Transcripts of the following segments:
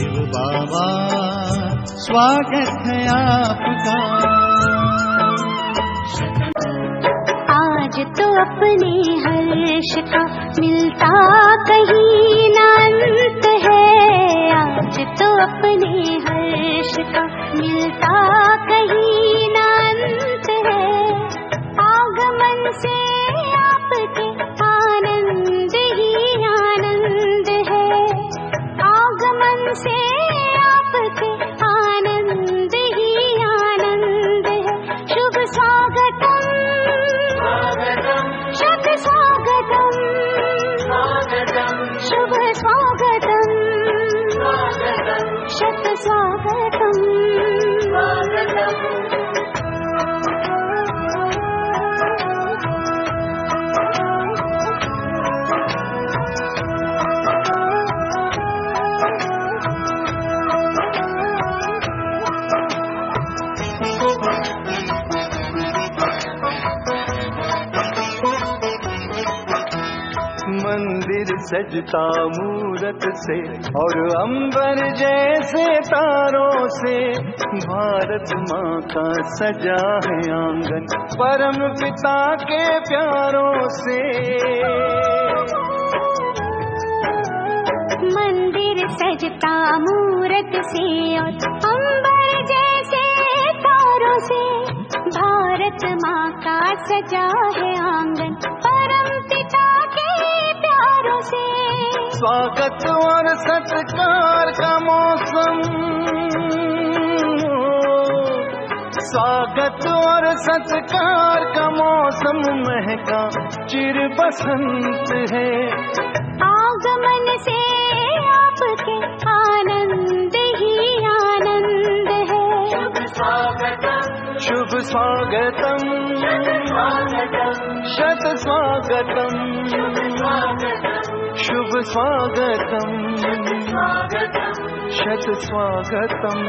शिव बाबा स्वागत है आपका। आज तो अपने हर्ष का मिलता कहीं ना अंत है, आज तो अपने हर्ष का मिलता कहीं ना अंत है। आगमन से आपके आनंद ही आनंद है, आगमन से आपके आनंद ही आनंद है। शुभ स्वागतम शुभ स्वागतम शुभ स्वागतम शत स्वागतम। मंदिर सजता मूरत से और अंबर जैसे तारों से, भारत माँ का सजा है आंगन परम पिता के प्यारों से। मंदिर सजता मूरत से और अंबर जैसे तारों से, भारत माँ का सजा है आंगन परम पिता के प्यारों से। स्वागत और सत्कार का मौसम, स्वागत और सत्कार का मौसम महका चिर बसंत है। आगमन से आपके आनंद ही आनंद है। शुभ स्वागतम शुभ स्वागतम शत स्वागतम शुभ स्वागतम शत स्वागतम।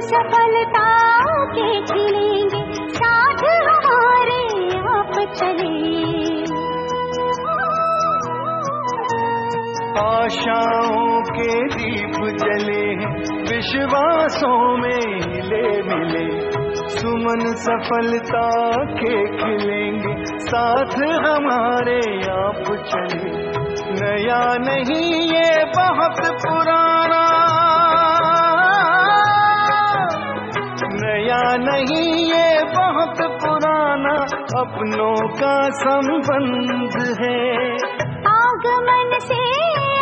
सफलता के खिलेंगे साथ हमारे आप चले। आशाओं के दीप जले हैं विश्वासों में हिले मिले, सुमन सफलता के खिलेंगे साथ हमारे आप चले। नया नहीं ये बहुत पुराना, नया नहीं ये बहुत पुराना अपनों का संबंध है। आगमन से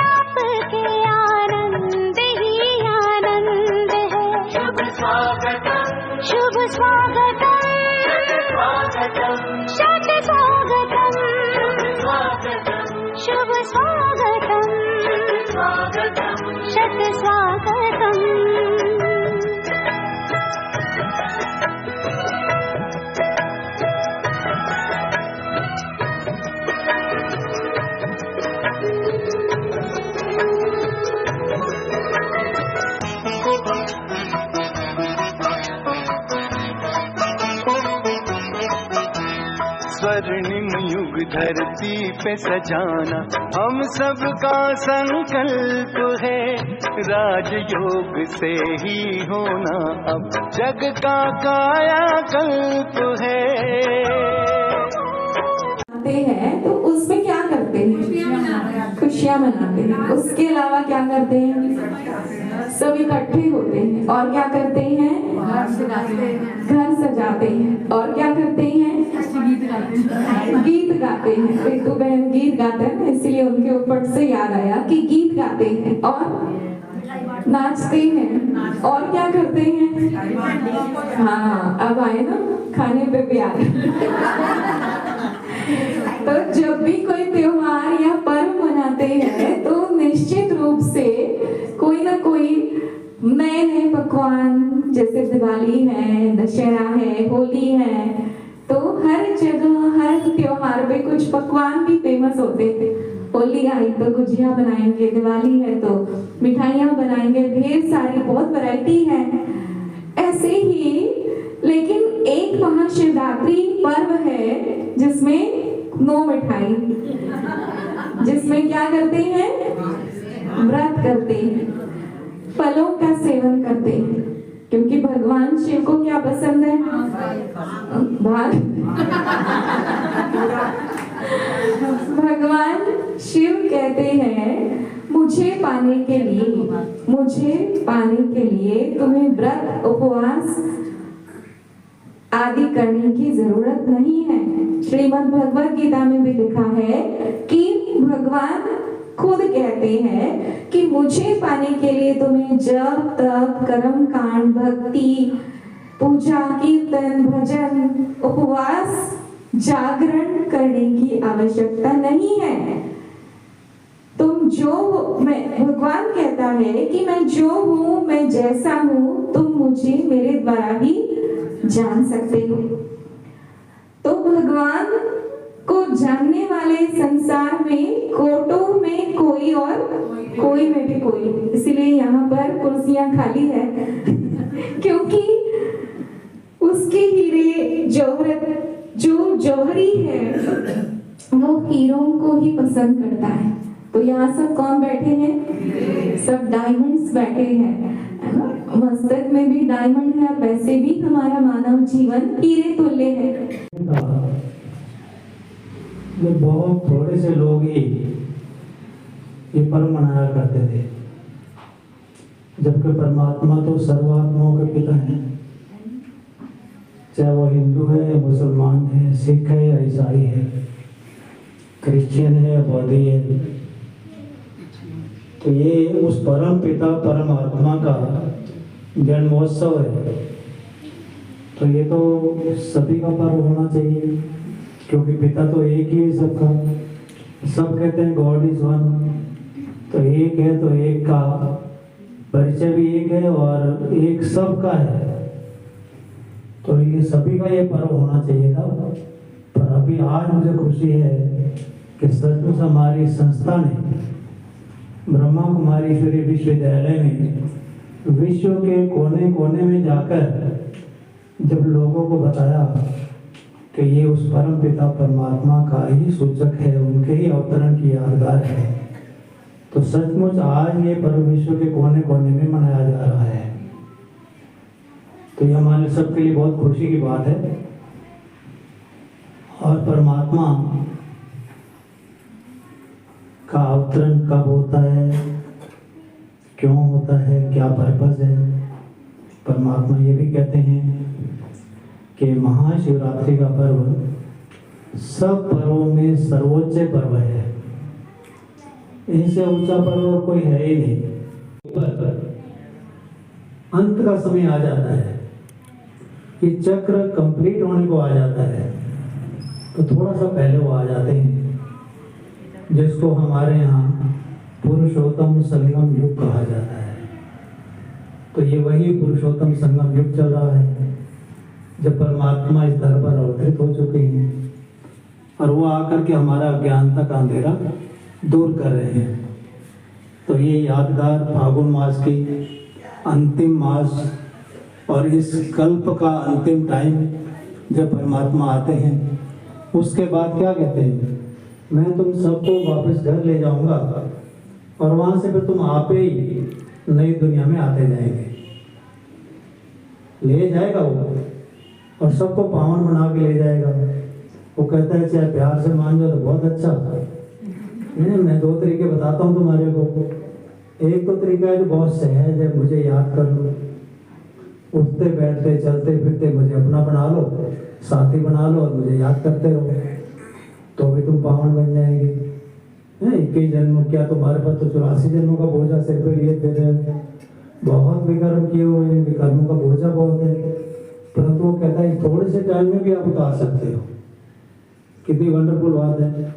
आपके आनंद ही आनंद है। शुभ स्वागतम शुभ स्वागतम शत स्वागतम शुभ स्वागतम शत स्वागतम। स्वर्णिम युग धरती पे सजाना हम सबका संकल्प है, राजयोग से ही होना अब जग का कायाकल्प है। हैं तो उसमें क्या करते हैं? खुशियाँ मनाते हैं। उसके अलावा क्या करते हैं? सब इकट्ठे होते हैं और क्या करते हैं? घर सजाते हैं और क्या करते हैं? गीत गाते हैं। एक तो बहन गीत गाते हैं, इसलिए उनके ऊपर से याद आया कि गीत गाते हैं और नाचते हैं और क्या करते हैं? हाँ, अब आए ना खाने पे प्यार। तो जब भी कोई त्योहार या पर्व मनाते हैं तो निश्चित रूप से कोई ना कोई नए नए पकवान, जैसे दिवाली है, दशहरा है, होली है, तो हर जगह हर त्योहार पे कुछ कुछ पकवान भी फेमस होते हैं। होली आई तो गुजिया बनाएंगे, दिवाली है तो मिठाइयाँ बनाएंगे, ढेर सारी बहुत वैरायटी है ऐसे ही। लेकिन एक महाशिवरात्रि पर्व है जिसमें नो मिठाई, जिसमें क्या करते हैं, व्रत करते हैं, फलों का सेवन करते हैं, क्योंकि भगवान शिव को क्या पसंद है, भगवान शिव कहते हैं मुझे पाने के लिए तुम्हें व्रत उपवास आदि करने की जरूरत नहीं है। श्रीमद् भगवत गीता में भी लिखा है कि भगवान खुद कहते हैं कि मुझे पाने के लिए तुम्हें जप तप कर्म कांड भक्ति पूजा कीर्तन भजन उपवास जागरण करने की आवश्यकता नहीं है। तुम जो मैं भगवान कहता है कि मैं जो हूँ, मैं जैसा हूँ, तुम मुझे मेरे द्वारा ही जान सकते हो। तो भगवान को जानने वाले संसार में कोटों में कोई और कोई में भी कोई, इसीलिए यहाँ पर कुर्सियां खाली है क्योंकि उसके हीरे जौहरत जो जौहरी है वो हीरों को ही पसंद करता है। तो यहाँ सब कौन बैठे हैं, सब डायमंड्स बैठे हैं, है ना। मस्तक में भी डायमंड है, वैसे भी हमारा मानव जीवन हीरे तुल्य है। बहुत थोड़े से लोग ही ये पर्व मनाया करते थे, जबकि परमात्मा तो सर्वात्माओं के पिता हैं। चाहे वो हिंदू है, मुसलमान है, सिख है या ईसाई है, क्रिश्चियन है या बौद्धी है, तो ये उस परम पिता परमात्मा का जन्मोत्सव है। तो ये तो सभी का पर्व होना चाहिए, क्योंकि पिता तो एक ही है सबका। सब कहते हैं गॉड इज वन, तो एक है तो एक का परिचय भी एक है और एक सबका है। तो ये सभी का ये पर्व होना चाहिए था। पर अभी आज मुझे खुशी है कि सचमुच हमारी संस्था ने ब्रह्मा कुमारी ईश्वरी विश्वविद्यालय में विश्व के कोने कोने में जाकर जब लोगों को बताया कि ये उस परम पिता परमात्मा का ही सूचक है, उनके ही अवतरण की यादगार है, तो सचमुच आज ये पर्व विश्व के कोने कोने में मनाया जा रहा है। तो ये हमारे सबके लिए बहुत खुशी की बात है। और परमात्मा का अवतरण कब होता है, क्यों होता है, क्या पर्पस है, परमात्मा ये भी कहते हैं कि महाशिवरात्रि का पर्व सब पर्वों में सर्वोच्च पर्व है, इनसे ऊंचा पर्व और कोई है ही नहीं। अंत का समय आ जाता है कि चक्र कंप्लीट होने को आ जाता है, तो थोड़ा सा पहले वो आ जाते हैं, जिसको हमारे यहाँ पुरुषोत्तम संगम युग कहा जाता है। तो ये वही पुरुषोत्तम संगम युग चल रहा है, जब परमात्मा इस धर पर अवतरित हो चुके हैं और वो आकर के हमारा अज्ञानता का अंधेरा दूर कर रहे हैं। तो ये यादगार फागुन मास की अंतिम मास और इस कल्प का अंतिम टाइम जब परमात्मा आते हैं, उसके बाद क्या कहते हैं, मैं तुम सबको वापस घर ले जाऊंगा और वहां से फिर तुम आप ही नई दुनिया में आते जाएंगे। ले जाएगा वो और सबको पावन बना के ले जाएगा। वो कहता है चाहे प्यार से मान जाओ तो बहुत अच्छा। मैं दो तरीके बताता हूँ तुम्हारे को। एक तो तरीका है जो बहुत सहज है, मुझे याद कर लो, उठते बैठते चलते फिरते मुझे अपना बना लो, साथी बना लो और मुझे याद करते रहो, तो भी तुम पावन बन जाएंगे। 21 जन्म क्या तुम्हारे पास तो 84 जन्मों का बोझा सिर पे लिए फिर बहुत विकर्म किए हुए हैं, विकर्मों का बोझा बहुत है। परंतु वो कहता है थोड़े से टाइम में भी आप उतार सकते हो। कितनी वंडरफुल बात है।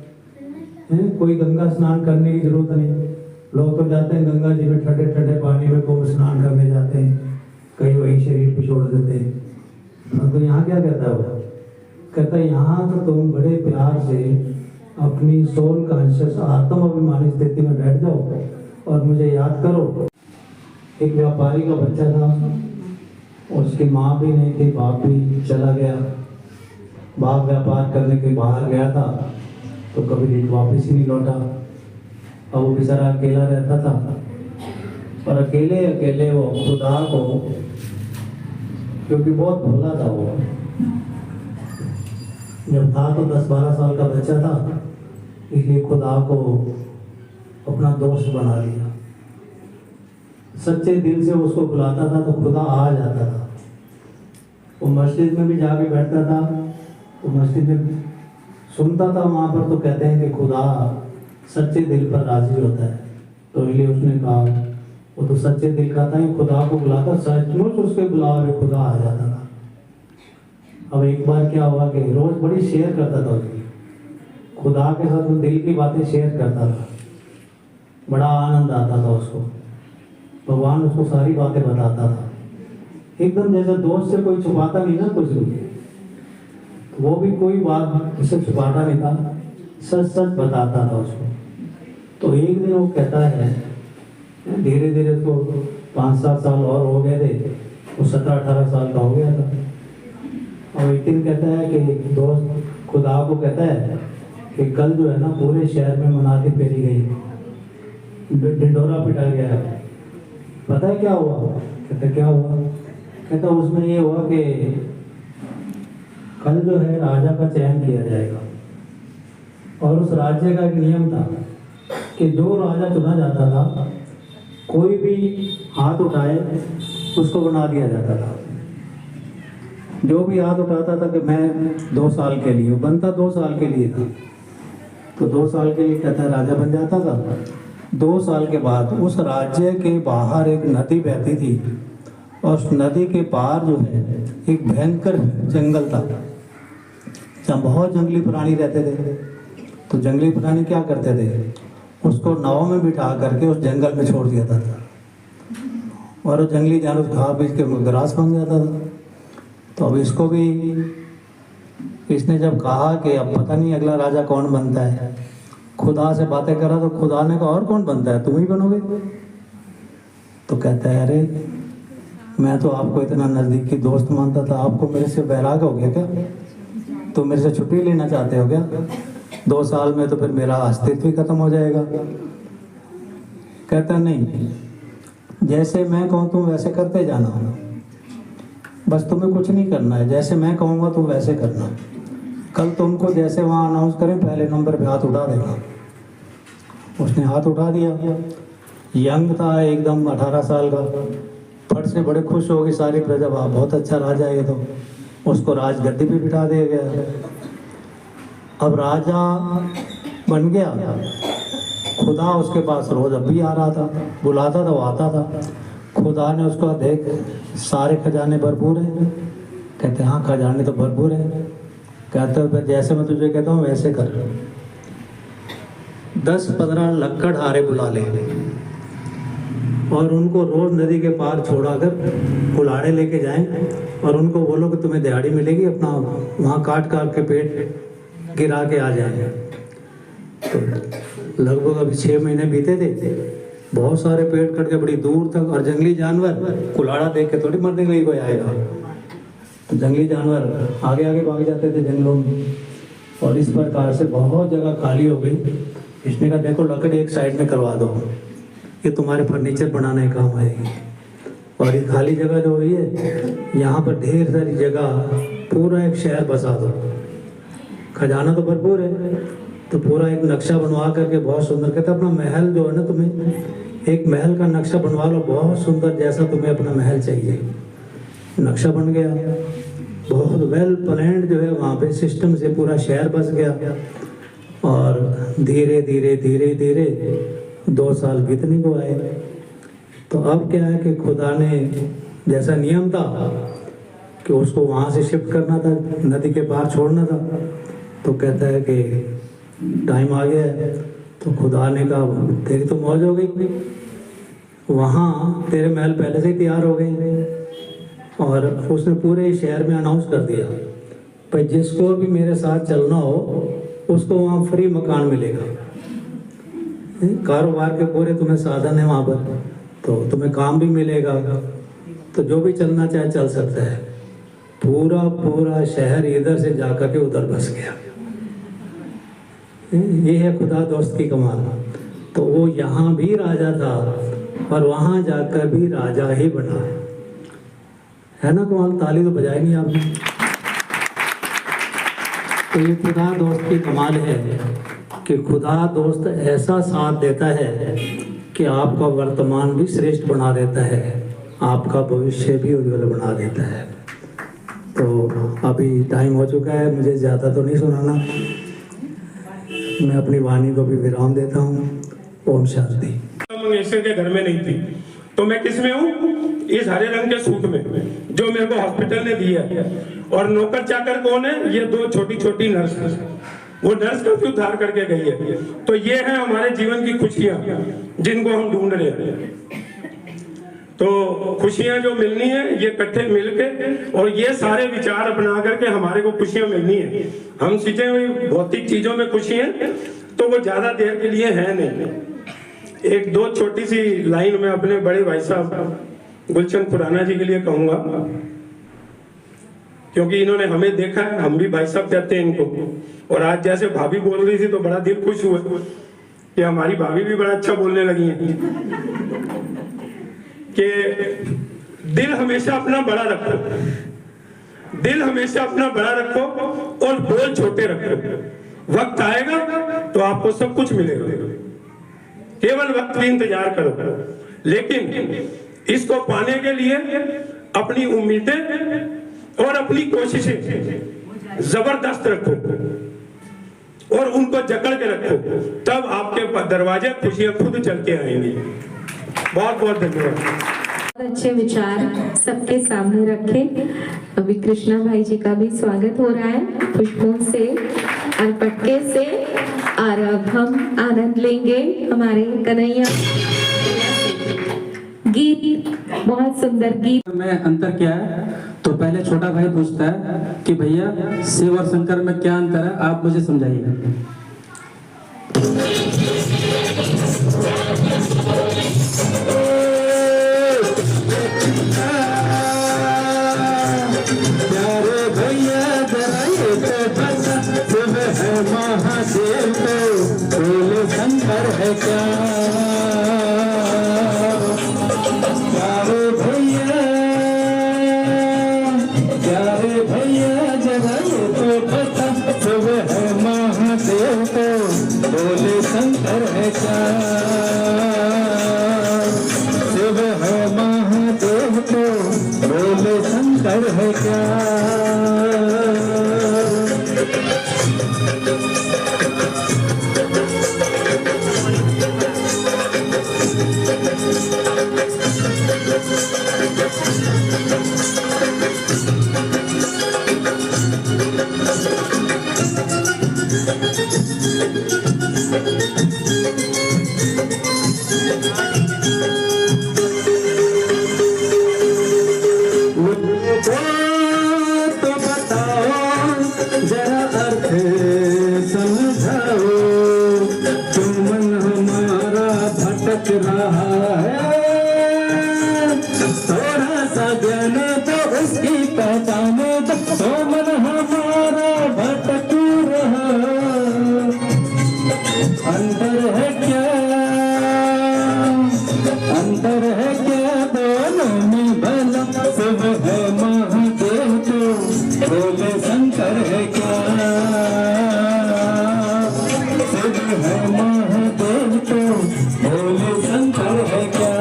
कोई गंगा स्नान करने की जरूरत नहीं। लोग तो जाते हैं गंगा जी में ठंडे ठंडे पानी में कुंभ स्नान करने जाते हैं, कई वही शरीर पे छोड़ देते हैं। तो यहाँ क्या कहता है वो, कहता है यहाँ तो तुम बड़े प्यार से अपनी सोल कॉन्शियस आत्म अभिमानी स्थिति में बैठ जाओ और मुझे याद करो। एक व्यापारी का बच्चा था, उसकी माँ भी नहीं थी, बाप भी चला गया। बाप व्यापार करने के बाहर गया था तो कभी वापस ही नहीं लौटा। अब वो बेचारा अकेला रहता था और अकेले अकेले वो खुदा को, क्योंकि बहुत भोला था वो, जब था तो 10-12 साल का बच्चा था, इसलिए खुदा को अपना दोस्त बना लिया। सच्चे दिल से उसको बुलाता था तो खुदा आ जाता था। वो मस्जिद में भी जाके बैठता था तो मस्जिद में सुनता था, वहाँ पर तो कहते हैं कि खुदा सच्चे दिल पर राजी होता है। तो इसलिए उसने कहा, वो तो सच्चे दिल का था, खुदा को बुलाता, सचमुच उसके बुलावे में खुदा आ जाता था। अब एक बार क्या हुआ कि रोज बड़ी शेयर करता था उसकी, खुदा के साथ वो दिल की बातें शेयर करता था, बड़ा आनंद आता था उसको। भगवान उसको सारी बातें बताता था, एकदम जैसे दोस्त से कोई छुपाता नहीं ना कुछ भी, वो भी कोई बात उसे छुपाता नहीं था, सच सच बताता था उसको। तो एक दिन वो कहता है, धीरे धीरे उसको 5-7 साल और हो गए थे, वो 17-18 साल का हो गया था। और एक दिन कहता है कि दोस्त खुदा को कहता है कि कल जो है ना पूरे शहर में मनाती फेरी गई, ढिंढोरा पिटा गया है। पता है क्या हुआ? कहता क्या हुआ? कहता उसमें ये हुआ कि कल जो है राजा का चयन किया जाएगा, और उस राज्य का एक नियम था कि जो राजा चुना जाता था, कोई भी हाथ उठाए उसको बना दिया जाता था। जो भी हाथ उठाता था कि मैं 2 साल के लिए, बनता 2 साल के लिए था, तो 2 साल के लिए कहता राजा बन जाता था। 2 साल के बाद उस राज्य के बाहर एक नदी बहती थी, और उस नदी के पार जो है एक भयंकर जंगल था, जहाँ बहुत जंगली प्राणी रहते थे। तो जंगली प्राणी क्या करते थे, उसको नाव में बिठा करके उस जंगल में छोड़ दिया था, और वो जंगली जानवर खा पी के ग्रास बन जाता था। तो अब इसको भी, इसने जब कहा कि अब पता नहीं अगला राजा कौन बनता है, खुदा से बातें करा तो खुदा ने कहा और कौन बनता है, तुम ही बनोगे। तो कहता है अरे मैं तो आपको इतना नज़दीकी दोस्त मानता था, आपको मेरे से वैराग हो गया क्या? तो मेरे से छुट्टी लेना चाहते हो क्या? 2 साल में तो फिर मेरा अस्तित्व ही खत्म हो जाएगा। कहता नहीं, जैसे मैं कहूँ तुम वैसे करते जाना, बस तुम्हें कुछ नहीं करना है, जैसे मैं कहूँगा तुम वैसे करना। कल तुमको जैसे वहाँ अनाउंस करें पहले नंबर पे हाथ उठा देना। उसने हाथ उठा दिया, यंग था एकदम 18 साल का, फट से बड़े खुश हो गए सारी प्रजा, वाह बहुत अच्छा राजा है ये तो। उसको राजगद्दी पे बिठा दिया गया। अब राजा बन गया, खुदा उसके पास रोज अब भी आ रहा था, बुलाता था वो आता था। खुदा ने उसको देख सारे खजाने भरपूर हैं, कहते हाँ खजाने तो भरपूर हैं। कहते फिर जैसे मैं तुझे कहता हूँ वैसे कर, 10-15 लक्कड़हारे बुला ले और उनको रोज नदी के पार छोड़ाकर कुल्हाड़े लेके जाएं, और उनको बोलो कि तुम्हें दिहाड़ी मिलेगी, अपना वहाँ काट के पेट गिरा के आ जाए। तो लगभग अभी 6 महीने बीते थे, बहुत सारे पेड़ कट के बड़ी दूर तक, और जंगली जानवर कुल्हाड़ा देख के थोड़ी मरने के लिए कोई आएगा, तो जंगली जानवर आगे आगे भाग जाते थे जंगलों में। और इस प्रकार से बहुत जगह खाली हो गई। इसने कहा देखो लकड़ी एक साइड में करवा दो, ये तुम्हारे फर्नीचर बनाने का काम आएगी, और ये खाली जगह जो हुई है यहाँ पर ढेर सारी जगह, पूरा एक शहर बसा दो। खजाना तो भरपूर है, तो पूरा एक नक्शा बनवा करके बहुत सुंदर, कहता अपना महल जो है ना, तुम्हें एक महल का नक्शा बनवा लो बहुत सुंदर, जैसा तुम्हें अपना महल चाहिए। नक्शा बन गया, बहुत वेल प्लान्ड जो है, वहाँ पे सिस्टम से पूरा शहर बस गया। और धीरे धीरे धीरे धीरे 2 साल बीतने को आए। तो अब क्या है कि खुदा ने जैसा नियम था कि उसको वहाँ से शिफ्ट करना था, नदी के पार छोड़ना था, तो कहता है कि टाइम आ गया है। तो खुदा ने कहा तेरी तो मौज हो गई, वहाँ तेरे महल पहले से ही तैयार हो गए। और उसने पूरे शहर में अनाउंस कर दिया भाई जिसको भी मेरे साथ चलना हो उसको वहाँ फ्री मकान मिलेगा। कारोबार के पूरे तुम्हें साधन है वहाँ पर, तो तुम्हें काम भी मिलेगा, तो जो भी चलना चाहे चल सकता है। पूरा पूरा शहर इधर से जाकर के उधर बस गया। ये है खुदा दोस्त की कमाल। तो वो यहाँ भी राजा था और वहाँ जाकर भी राजा ही बना, है ना कमाल? ताली तो बजाई नहीं आपने। तो ये खुदा दोस्त की कमाल है कि खुदा दोस्त ऐसा साथ देता है कि आपका वर्तमान भी श्रेष्ठ बना देता है, आपका भविष्य भी उज्जवल बना देता है। तो अभी टाइम हो चुका है, मुझे ज़्यादा तो नहीं सुनाना, मैं अपनी वाणी को भी विराम देता हूँ। ओम शांति। मंगेशकर के घर में नहीं थी, तो मैं किस में हूँ? इस हरे रंग के सूट में, जो मेरे को हॉस्पिटल ने दिया है। और नौकर चाकर कौन है? ये दो छोटी छोटी नर्स, वो नर्स का भी उद्धार करके गई है। तो ये है हमारे जीवन की खुशियां, जिनको हम ढूंढ रहे हैं। तो खुशियां जो मिलनी है, ये इकट्ठे मिलके, और ये सारे विचार अपना करके हमारे को खुशियां मिलनी है। हम सीधे हुई भौतिक चीजों में खुशी है, तो वो ज्यादा देर के लिए है नहीं। एक दो छोटी सी लाइन में अपने बड़े भाई साहब गुलचंद खुराना जी के लिए कहूंगा, क्योंकि इन्होंने हमें देखा है, हम भी भाई साहब कहते हैं इनको। और आज जैसे भाभी बोल रही थी तो बड़ा दिल खुश हुआ कि हमारी भाभी भी बड़ा अच्छा बोलने लगी है। कि दिल हमेशा अपना बड़ा रखो, दिल हमेशा अपना बड़ा रखो और बोल छोटे रखो। वक्त आएगा तो आपको सब कुछ मिलेगा, केवल वक्त की इंतजार करो। लेकिन इसको पाने के लिए अपनी उम्मीदें और अपनी कोशिशें जबरदस्त रखो और उनको जकड़ के रखो, तब आपके दरवाजे खुशियां खुद चल के आएंगी। बहुत बहुत धन्यवाद। अच्छे विचार सबके सामने रखे। अभी कृष्णा भाई जी का भी स्वागत हो रहा है पुष्पों से और पटके से, और अब हम आनंद लेंगे हमारे कन्हैया गीत, बहुत सुंदर गीत में अंतर क्या है। तो पहले छोटा भाई पूछता है कि भैया शिव और शंकर में क्या अंतर है, आप मुझे समझाइए। महादेव तो बोले शंकर है क्या, क्या रे भैया जरा ये तो बता, सब है महादेव तो बोले शंकर है क्या, शिव है महादेव तो बोले शंकर है क्या। तो बताओ जरा अर्थ समझाओ, क्यों मन हमारा भटक रहा है, थोड़ा सा ज्ञान तो उसकी पहचानो, तो मन हमारा भटक रहा, अंतर है क्या, अंतर है क्या दोनों में भला, शिव है महादेव तो बोले शंकर है क्या, शिव है महादेव तो बोले शंकर है क्या।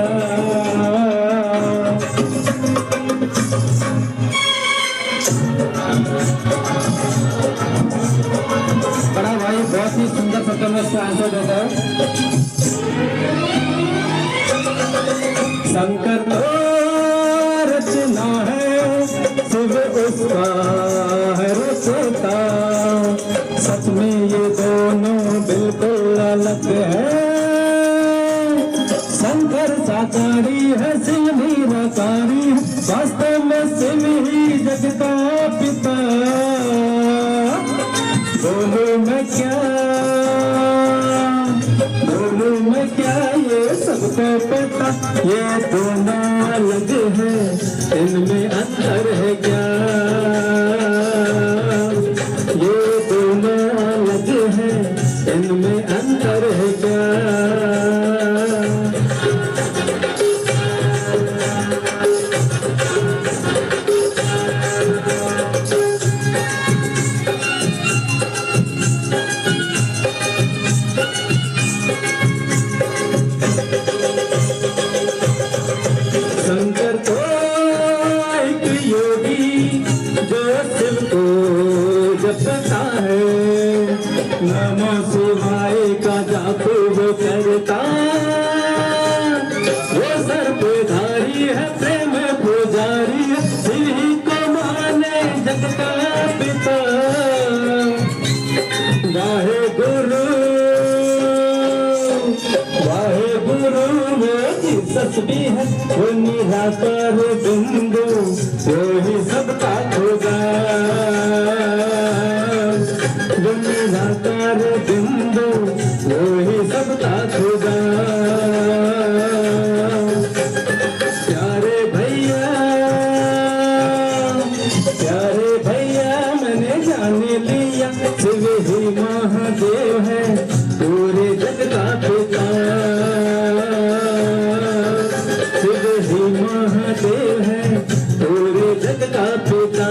बड़ा भाई बहुत ही सुंदर शब्दों में इसका आंसर देता है। शंकर तो रचना है, शिव उसका है रचता, सच में ये दोनों बिल्कुल अलग है, शंकर साकारी है, शिव निराकारी है, वास्तव में शिव ही जग का पिता, बोलूं मैं क्या ये सबको पता, ये दोनों अलग है, इनमें अंतर है क्या? ये दोनों अलग है, इनमें अंतर है क्या? शंकर तो एक योगी जो शिव को जपता है, नमो शिवाय का जाप वो करता, वो सर्वधारी है, प्रेम पुजारी है, शिव ही को माने जग का पिता। वाहे गुरु वो जीसस भी है, वो निराकार बिंदु, वो ही सबका खुदा, वो निराकार बिंदु, वो ही सबका खुदा। प्यारे भैया मैंने जान लिया, शिव ही महादेव है, पूरे जग का पिता। शिव ही महादेव है, पूरे जग का पिता।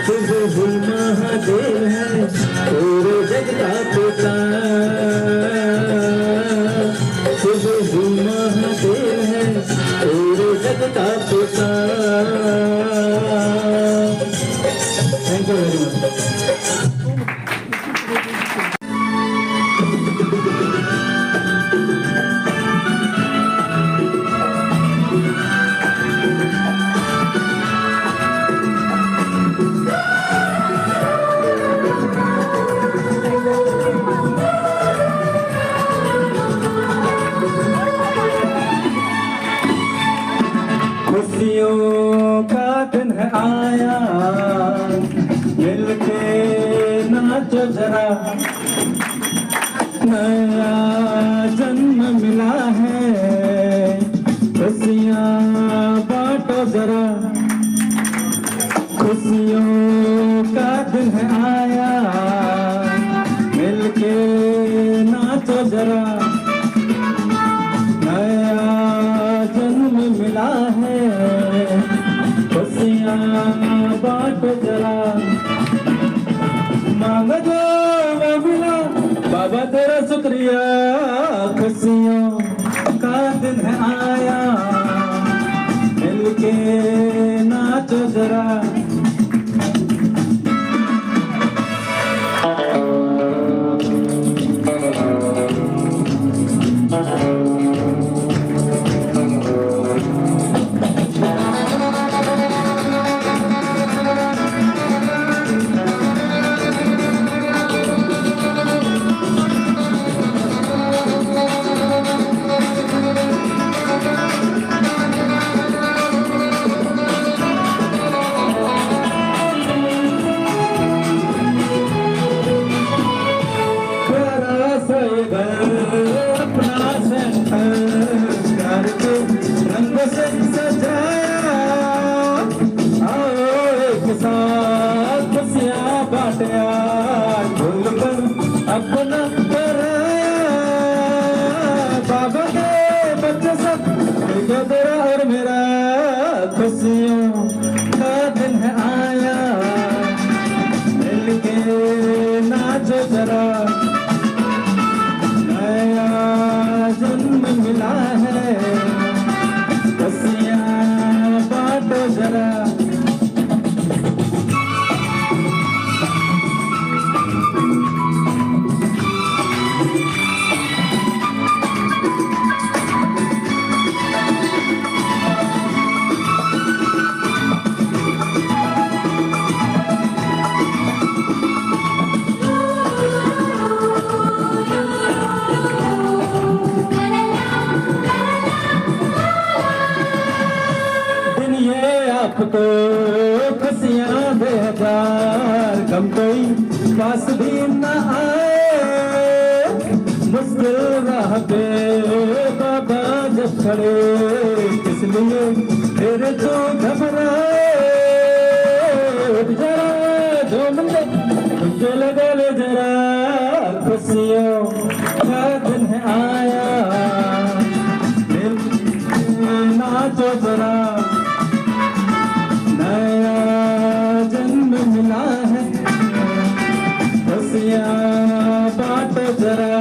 शिव ही महादेव है, पूरे जग का पिता। शिव ही महादेव है, पूरे जग का पिता। Thank you very much. खुशियों का दिन है आया, मिलके नाचो जरा, नया जन्म मिला है, खुशियाँ बांटो जरा। खुशियों का दिन है आया, मिलके नाचो जरा, नया जन्म मिला है, खुशियाँ बांटो जरा। मांग जो वो मिला, बाबा तेरा शुक्रिया, खुशियों का दिन है आया, मिलके नाचो जरा। अपना प्यार के रंग से सजाया, आओ एक साथ खुशियाँ बांटिया, भूल कर अपना कराया। बाबा के बच्चे सब तेरा और मेरा, खुशियों का दिन है आया, मिलके नाचो जरा, नया जन्म मिला है, खुशियाँ बांटो जरा। कोई पास भी न आए। मुश्किल राह पे बाबा जब खड़े, इसलिए फिर तो घबराए। जरा जो मुझे तुझे लगा ले जरा, खुशियों का दिन है आया। नाचो जरा, नया जन्म मिला है, खुशियाँ बांटो जरा।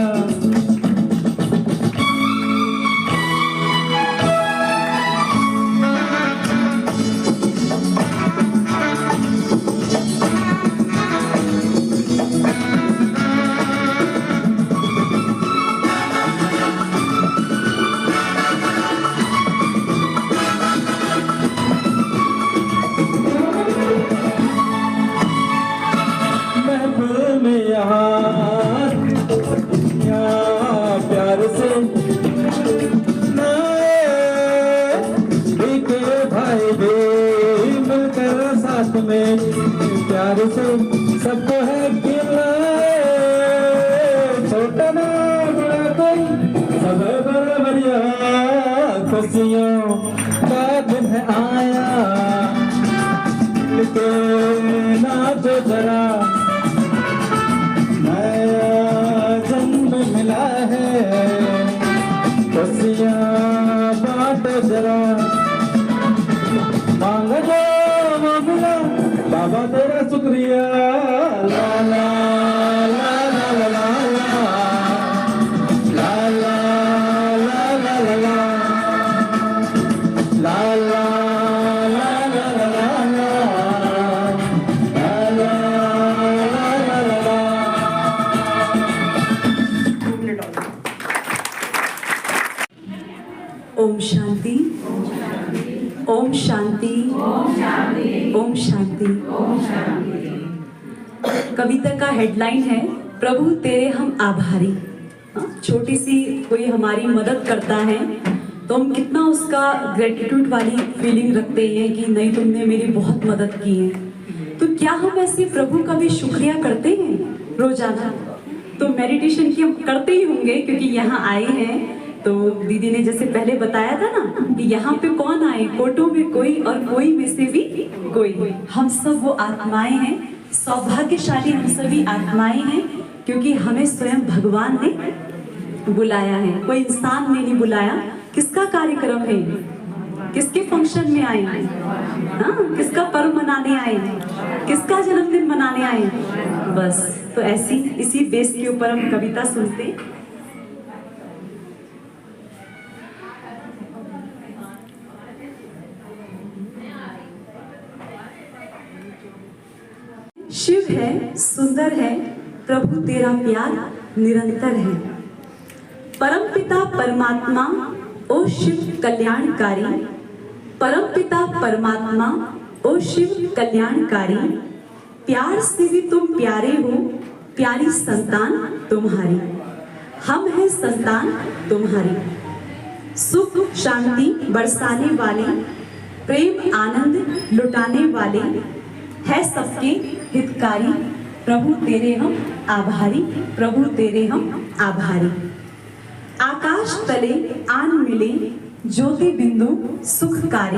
प्यार से भाई भी मिलकर साथ में, प्यार से सबको है खिलाए। छोटा ना बड़ा कोई सब बराबरिया, खुशियों का दिन है आया। के नाचो जरा, मिला है, खुशियाँ बांटो जरा। मांगो जो वो मिला, बाबा तेरा शुक्रिया। ला ला ला ला ला ला ला ला ला ला ला ला ला ला ओम शांति, ओम शांति, ओम शांति। कविता का हेडलाइन है प्रभु तेरे हम आभारी। छोटी सी कोई हमारी मदद करता है तो हम कितना उसका ग्रेटिट्यूड वाली फीलिंग रखते हैं कि नहीं तुमने मेरी बहुत मदद की है। तो क्या हम ऐसे प्रभु का भी शुक्रिया करते हैं रोजाना? तो मेडिटेशन की हम करते ही होंगे क्योंकि यहाँ आए हैं। तो दीदी ने जैसे पहले बताया था ना कि यहाँ पे कौन आए, कोटों में कोई और कोई में से भी कोई। हम सब वो आत्माएं हैं, सौभाग्यशाली हम सभी आत्माएं हैं क्योंकि हमें स्वयं भगवान ने बुलाया है। कोई इंसान ने नहीं बुलाया। किसका कार्यक्रम है? किसके फंक्शन में आए? हाँ, किसका पर्व मनाने आए? किसका जन्मदिन मनाने आए? बस तो ऐसी इसी बेस के ऊपर हम कविता सुनते हैं। शिव है, सुंदर है, प्रभु तेरा प्यार निरंतर है। परमपिता परमात्मा ओ शिव कल्याणकारी, परमपिता परमात्मा ओ शिव कल्याणकारी। प्यार से भी तुम प्यारे हो, प्यारी संतान तुम्हारी। हम हैं संतान तुम्हारी। सुख शांति बरसाने वाले, प्रेम आनंद लुटाने वाले, है सबके हितकारी। प्रभु तेरे हम आभारी, प्रभु तेरे हम आभारी। आकाश तले आन मिले ज्योति बिंदु सुखकारी,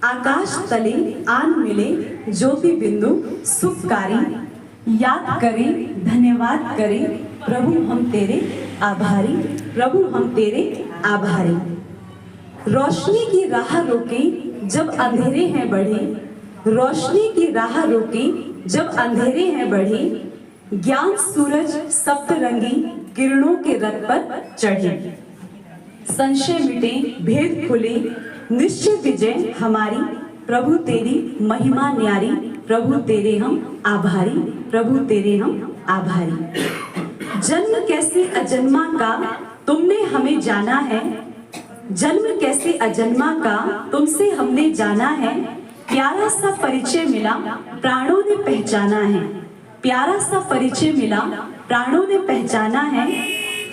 आकाश तले आन मिले ज्योति बिंदु सुखकारी। याद करें धन्यवाद करें प्रभु हम तेरे आभारी, प्रभु हम तेरे आभारी। रोशनी की राह रोके जब अंधेरे हैं बढ़े, रोशनी की राह रोके जब अंधेरे हैं बढ़े। ज्ञान सूरज सप्तरंगी किरणों के रथ पर चढ़े। संशय मिटे भेद खुले निश्चय विजय हमारी। प्रभु तेरी महिमा न्यारी, प्रभु तेरे हम आभारी, प्रभु तेरे हम आभारी। जन्म कैसे अजन्मा का तुमने हमें जाना है, जन्म कैसे अजन्मा का तुमसे हमने जाना है। प्यारा सा परिचय मिला प्राणों ने पहचाना है, प्यारा सा परिचय मिला प्राणों ने पहचाना है।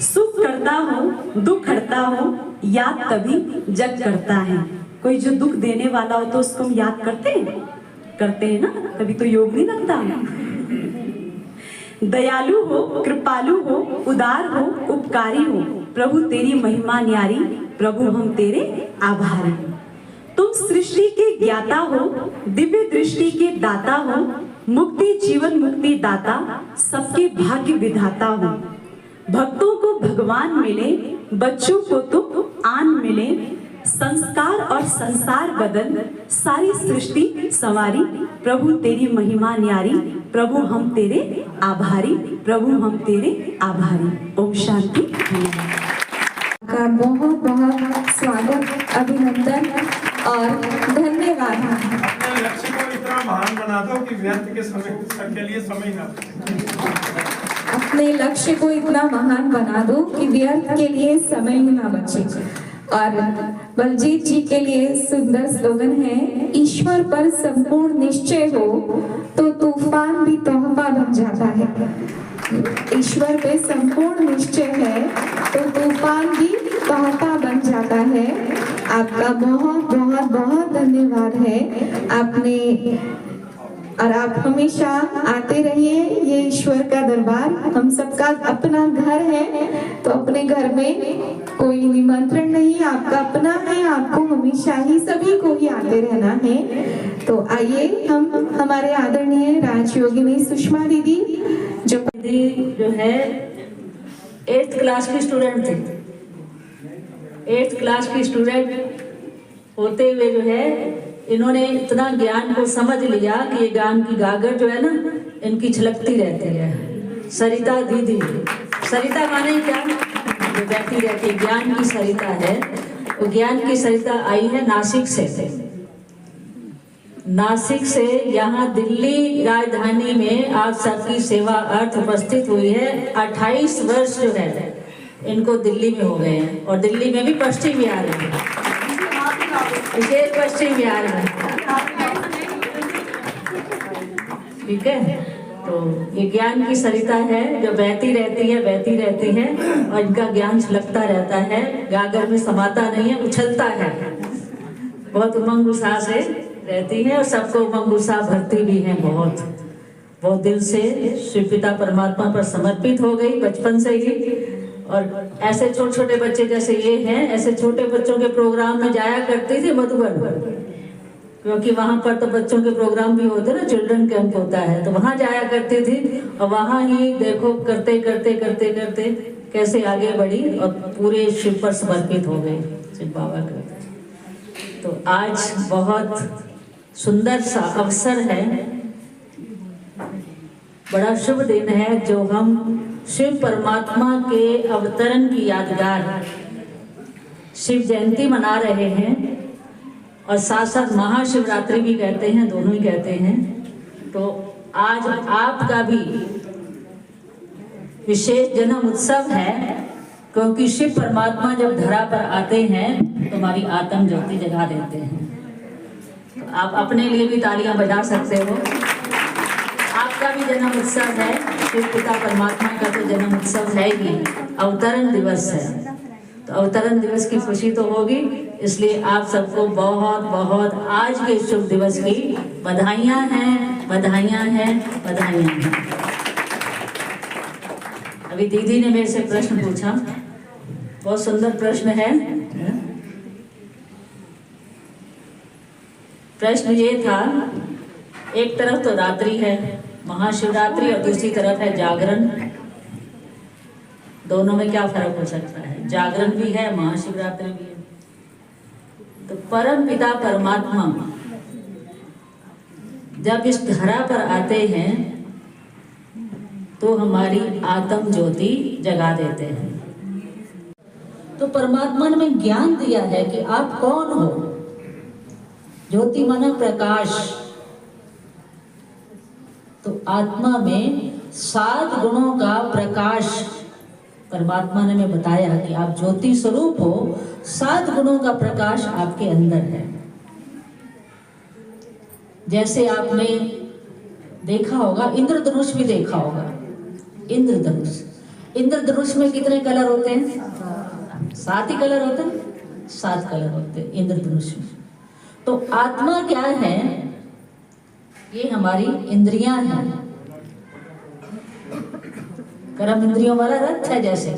सुख करता हो दुख करता हो याद तभी जग करता है। कोई जो दुख देने वाला हो तो उसको हम याद करते हैं ना, तभी तो योग नहीं लगता। दयालु हो, कृपालु हो, उदार हो, उपकारी हो, प्रभु तेरी महिमा न्यारी, प्रभु हम तेरे आभारी। तुम सृष्टि के ज्ञाता हो, दिव्य दृष्टि के दाता हो, मुक्ति जीवन मुक्ति दाता, सबके भाग्य विधाता हो। भक्तों को भगवान मिले, बच्चों को तुम आन मिले, संस्कार और संसार बदल, सारी सृष्टि संवारी, प्रभु तेरी महिमा न्यारी, प्रभु हम तेरे आभारी, प्रभु हम तेरे आभारी। ओम शांति। का बहुत बहुत स्वागत, अभिनंदन और धन्यवाद। अपने लक्ष्य को इतना महान बना दो कि व्यर्थ के समय के लिए समय ना बचे। अपने लक्ष्य को इतना महान बना दो कि व्यर्थ के लिए समय ही ना बचे। और बलजीत जी के लिए सुंदर स्लोगन है, ईश्वर पर संपूर्ण निश्चय हो तो तूफान भी तोहफा बन जाता है। ईश्वर पे संपूर्ण निश्चय है तो तूफान भी तोहफा बन जाता है। आपका बहुत बहुत बहुत धन्यवाद है। आप हमेशा आते रहिए। ये ईश्वर का दरबार हम सबका अपना घर है, तो अपने घर में कोई निमंत्रण नहीं, आपका अपना है, आपको हमेशा ही सभी को ही आते रहना है। तो आइए हम हमारे आदरणीय राजयोगिनी सुषमा दीदी जो है 8th क्लास की स्टूडेंट थी। 8th क्लास की स्टूडेंट होते हुए जो है इन्होंने इतना ज्ञान को समझ लिया कि ये ज्ञान की गागर जो है ना इनकी छलकती रहती है। सरिता दीदी, सरिता माने क्या, जो बैठी रहती है, ज्ञान की सरिता है। वो ज्ञान की सरिता आई है नासिक से। नासिक से यहाँ दिल्ली राजधानी में आप सबकी सेवा अर्थ उपस्थित हुई है। 28 वर्ष जो है इनको दिल्ली में हो गए हैं, और दिल्ली में भी पश्चिम बिहार में, विशेष पश्चिम बिहार में, ठीक है। तो ये ज्ञान की सरिता है जो बहती रहती है, बहती रहती है, और इनका ज्ञान छलकता रहता है, गागर में समाता नहीं है, उछलता है। बहुत उमंग उत्साह से रहती है और सबको उमंग उत्साह भरती भी है। बहुत दिल से शिव पिता परमात्मा पर समर्पित हो गई बचपन से ही। और ऐसे छोटे छोटे बच्चे जैसे ये हैं, ऐसे छोटे बच्चों के प्रोग्राम में जाया करती थी मधुबन, क्योंकि वहाँ पर तो बच्चों के प्रोग्राम भी होते ना, चिल्ड्रन कैंप होता है, तो वहाँ जाया करती थी। और वहाँ ही देखो करते करते करते करते कैसे आगे बढ़ी और पूरे शिव पर समर्पित हो गई, शिव बाबा का। तो आज बहुत सुंदर सा अवसर है, बड़ा शुभ दिन है, जो हम शिव परमात्मा के अवतरण की यादगार शिव जयंती मना रहे हैं, और साथ साथ महाशिवरात्रि भी कहते हैं, दोनों ही कहते हैं। तो आज आपका भी विशेष जन्म उत्सव है, क्योंकि शिव परमात्मा जब धरा पर आते हैं तो हमारी आत्म ज्योति जगा देते हैं। तो आप अपने लिए भी तालियां बजा सकते हो। आपका भी जन्म उत्सव है, शिव पिता परमात्मा का तो जन्म उत्सव है ही, अवतरण दिवस है। तो अवतरण दिवस की खुशी तो होगी, इसलिए आप सबको बहुत बहुत आज के शुभ दिवस की बधाइयाँ हैं, बधाइयाँ हैं, बधाइयाँ हैं। अभी दीदी ने मेरे से प्रश्न पूछा, बहुत सुंदर प्रश्न है। प्रश्न ये था, एक तरफ तो रात्रि है महाशिवरात्रि और दूसरी तरफ है जागरण, दोनों में क्या फर्क हो सकता है? जागरण भी है, महाशिवरात्रि भी है। तो परम पिता परमात्मा जब इस धरा पर आते हैं तो हमारी आत्म ज्योति जगा देते हैं। तो परमात्मा ने हमें ज्ञान दिया है कि आप कौन हो। ज्योति माना प्रकाश। तो आत्मा में 7 गुणों का प्रकाश परमात्मा ने हमें बताया कि आप ज्योति स्वरूप हो। 7 गुणों का प्रकाश आपके अंदर है। जैसे आपने देखा होगा, इंद्रधनुष भी देखा होगा। इंद्रधनुष में कितने कलर होते हैं? 7 ही कलर होते हैं। 7 कलर होते हैं इंद्रधनुष में। तो आत्मा क्या है? ये हमारी इंद्रियां हैं। कर्म इंद्रियों वाला रथ है, जैसे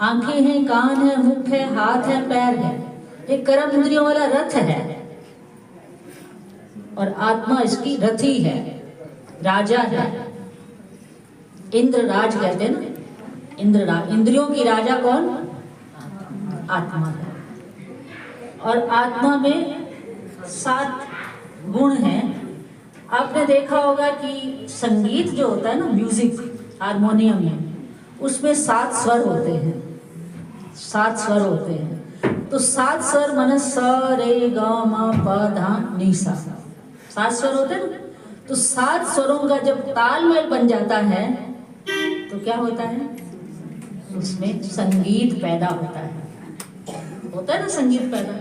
आंखें हैं, कान है, मुख है, हाथ है, पैर है, एक कर्म इंद्रियों वाला रथ है और आत्मा इसकी रथी है, राजा है। इंद्र राज कहते हैं ना, इंद्र राज। इंद्रियों की राजा कौन? आत्मा है। और आत्मा में 7 गुण हैं। आपने देखा होगा कि संगीत जो होता है ना, म्यूजिक, हारमोनियम में, उसमें 7 स्वर होते हैं, 7 स्वर होते हैं। तो 7 स्वर माने स, रे, ग, म, प, ध, नि, सा, 7 स्वर होते हैं ना। तो 7 स्वरों का जब तालमेल बन जाता है तो क्या होता है? उसमें संगीत पैदा होता है ना, संगीत पैदा।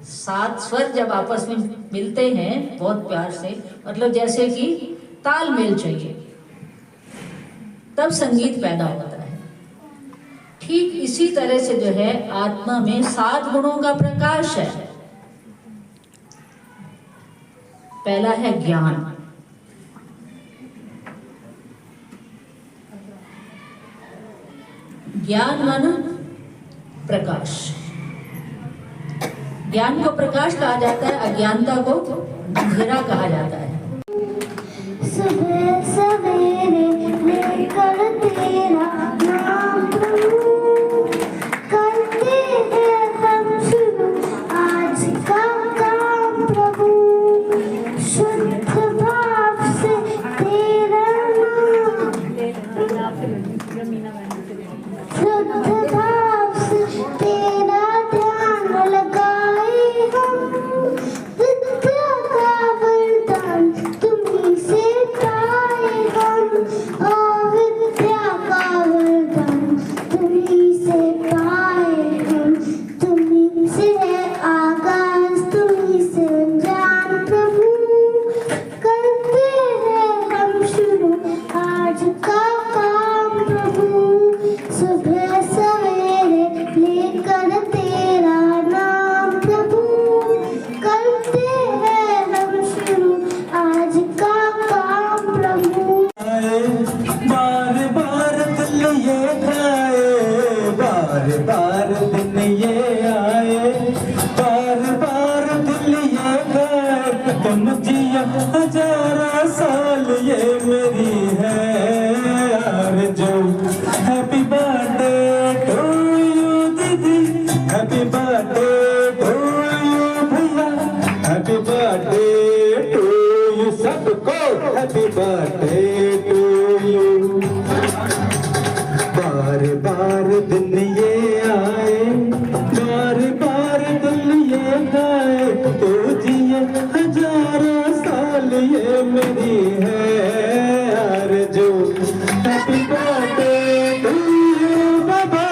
7 स्वर जब आपस में मिलते हैं बहुत प्यार से, मतलब जैसे कि तालमेल चाहिए, तब संगीत पैदा होता है। ठीक इसी तरह से जो है आत्मा में 7 गुणों का प्रकाश है। पहला है ज्ञान। ज्ञान माना प्रकाश। ज्ञान को प्रकाश कहा जाता है, अज्ञानता को अंधेरा कहा जाता है। सुबह सवेरे लेकर तेरा नाम प्रभु, करते हैं हम शुरू आज का काम प्रभु। शुद्ध भाव से तेरा नाम, शुद्ध भाव से तेरा ध्यान लगाए हम। विद्या का वरदान तुम्हीं से पाए हम, और विद्या का वरदान तुम्हीं से पाए हम। तुम्हीं से है आगाज, तुम्हीं से जान प्रभु, करते हैं हम शुरू आज का काम प्रभु। सुबह सवेरे लेकर तेरा नाम प्रभु, करते हैं हम शुरू आज का काम प्रभु। बार बार दिल ये खाए, बार बार दिन ये आए, बार बार दिल ये खाए, तुम जिया 1000 साल ये मेरी है आरज़ू। हैप्पी बर्थडे टू यू दीदी, हैप्पी बर्थडे टू यू भैया, हैप्पी बर्थडे टू यू सबको, हैप्पी बर्थडे टू यू। बार बार दिन ये आए, बार बार दिल ये गाए, तो जिए 1000 साल ये मेरी है आरज़ू। हैप्पी बर्थडे टू यू बाबा,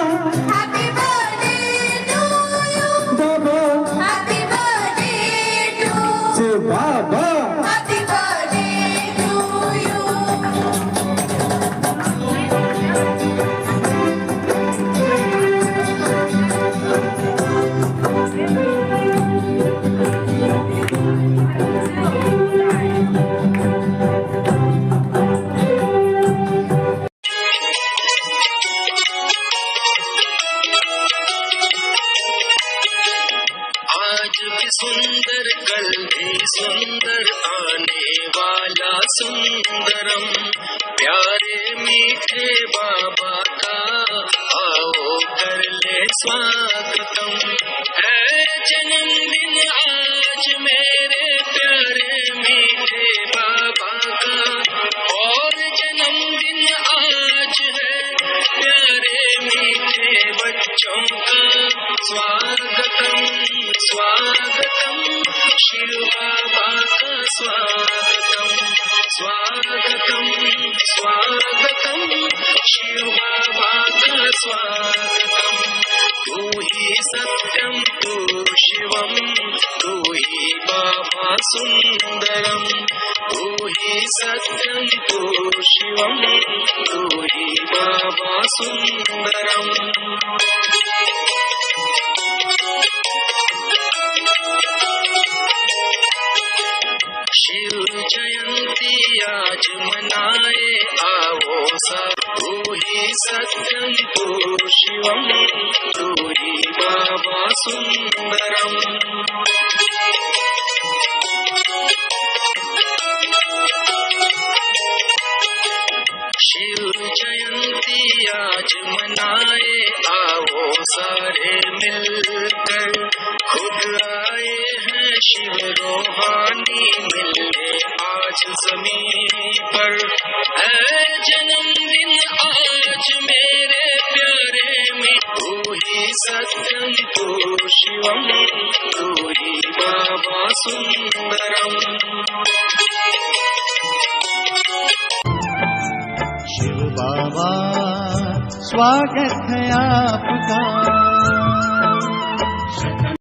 हैप्पी बर्थडे टू यू बाबा हैप्पी बर्थडे टू से बाबा। Happy birthday to you. आज भी सुंदर कल भी सुंदर आने वाला सुंदरम, प्यारे मीठे बाबा का आओ कर ले स्वागतम। है जन्मदिन आज मेरे प्यारे मीठे बाबा का, और जन्मदिन आज है प्यारे मीठे बच्चों का। स्वागतम स्वागतम शिव बाबा का स्वागतम, स्वागतम स्वागतम शिव बाबा का स्वागतम। तू ही सत्यम तू शिवम, तू ही बाबा सुंदरम, तू ही सत्यम तू शिवम, तू ही बाबा सुंदरम। शिव जयंती आज मनाए, आओ तू ही सत्यं तू शिवं तू ही बाबा सुंदरम। शिव जयंती आज मनाए आओ सारे मिलकर, खुद आए हैं शिव रूहानी मिलने आज जमीन पर। है जन्मदिन आज मेरे प्यारे में, तू ही सत्यं तू शिवं तू ही बाबा सुंदरम। शिव बाबा स्वागत है आपका,